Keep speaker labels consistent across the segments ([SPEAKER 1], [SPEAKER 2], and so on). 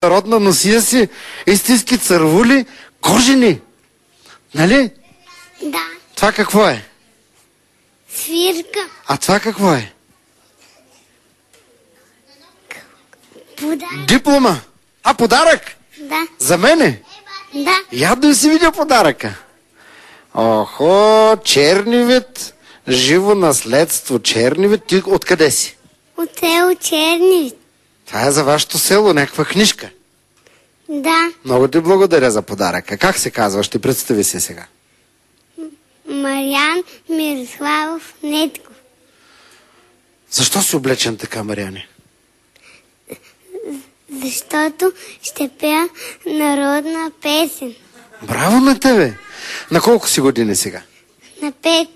[SPEAKER 1] Народна носия си истински цървули, кожени. Нали?
[SPEAKER 2] Да.
[SPEAKER 1] Това какво е?
[SPEAKER 2] Свирка.
[SPEAKER 1] А това какво е?
[SPEAKER 2] Подарък.
[SPEAKER 1] Диплома. А, подарък?
[SPEAKER 2] Да.
[SPEAKER 1] За мене?
[SPEAKER 2] Да.
[SPEAKER 1] Ядно си видя подаръка. Охо, Чернивид, живо наследство. Чернивид, ти откъде си?
[SPEAKER 2] От село Чернивид.
[SPEAKER 1] Това е за вашето село, някаква книжка.
[SPEAKER 2] Да.
[SPEAKER 1] Много ти благодаря за подаръка. Как се казва? Ще представи се сега.
[SPEAKER 2] Мариан Мирославов Нетков.
[SPEAKER 1] Защо си облечен така, Мариане?
[SPEAKER 2] Защото ще пея народна песен.
[SPEAKER 1] Браво на тебе! На колко си години сега?
[SPEAKER 2] На 5.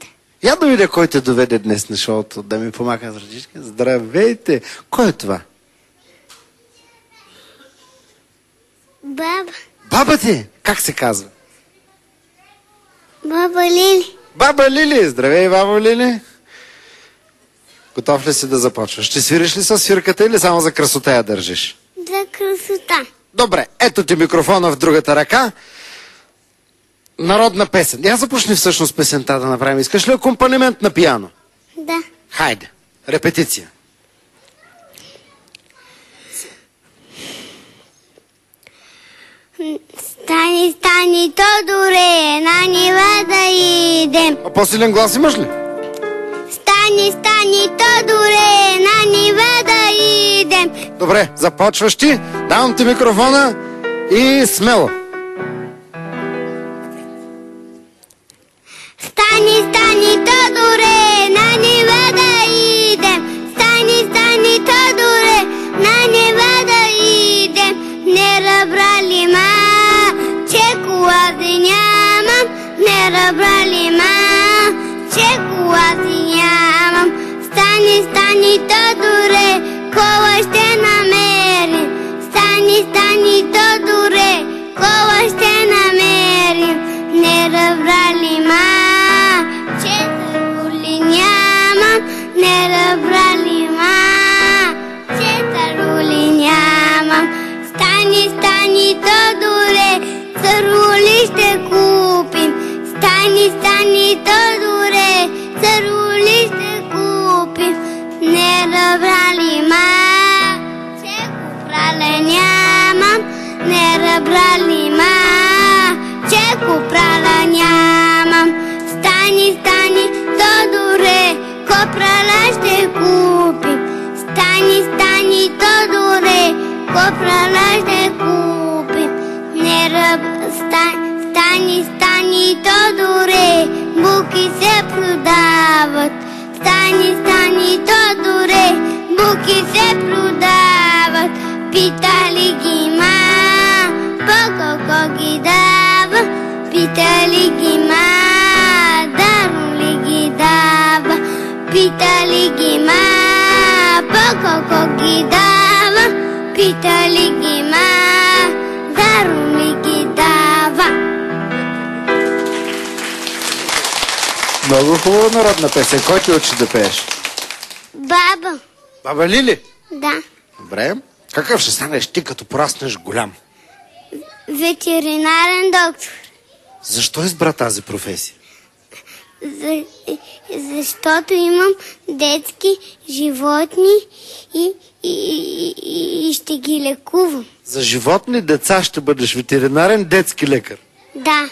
[SPEAKER 1] Я да видя кой те доведе днес на шоуто, да ми помага с ръчичка. Здравейте! Кой е това?
[SPEAKER 2] Баба.
[SPEAKER 1] Баба ти! Как се казва?
[SPEAKER 2] Баба Лили.
[SPEAKER 1] Баба Лили! Здравей, баба Лили! Готов ли си да започваш? Ще свириш ли със свирката или само за красота я държиш?
[SPEAKER 2] За красота.
[SPEAKER 1] Добре, ето ти микрофона в другата ръка. Народна песен. Я започни всъщност песента да направим. Искаш ли акомпанемент на пиано?
[SPEAKER 2] Да.
[SPEAKER 1] Хайде, репетиция.
[SPEAKER 2] Стани, стани, Тодоре, на нива да идем.
[SPEAKER 1] А по-силен глас имаш ли?
[SPEAKER 2] Стани, стани, Тодоре, на нива да идем.
[SPEAKER 1] Добре, започваш ти. Давам ти микрофона и смело.
[SPEAKER 2] Стани, стани, Тодоре, на нива да идем. Стани, стани, Тодоре, на нива да идем. Не разбрали ма, че колази нямам. Не разбрали ма, че колази нямам. Стани, стани, Тодоре, кола ще намерим. Стани, стани, Тодоре, кола ще намерим. Не разбрали ма, че цървули нямам. Не разбрали ма, че цървули нямам. Стани, стани, Тодоре, цървули ще купим. Стани, стани, Тодоре, цървули ще купим. Не разбрали ма, че купрала нямам. Не разбрали ма, че купрала нямам. Стани, стани, Тодоре, купрала ще купим. Стани, стани, Тодоре, купрала ще купим. Стани, стани, Тодоре, буки се продават. Стани, стани, Тодоре, буки се продават. Питали ги ма, по колко ги дава. Питали ги ма, даром ли ги дава. Питали ги ма, по колко ги дава. Питали ги ма, даром ли ги дава.
[SPEAKER 1] Много хубава народна песен. Кой ти учи да пееш?
[SPEAKER 2] Баба.
[SPEAKER 1] Баба Лили?
[SPEAKER 2] Да.
[SPEAKER 1] Добре. Какъв ще станеш ти, като пораснеш голям?
[SPEAKER 2] Ветеринарен доктор.
[SPEAKER 1] Защо избра тази професия?
[SPEAKER 2] Защото имам детски животни и ще ги лекувам.
[SPEAKER 1] За животни деца ще бъдеш ветеринарен детски лекар.
[SPEAKER 2] Да.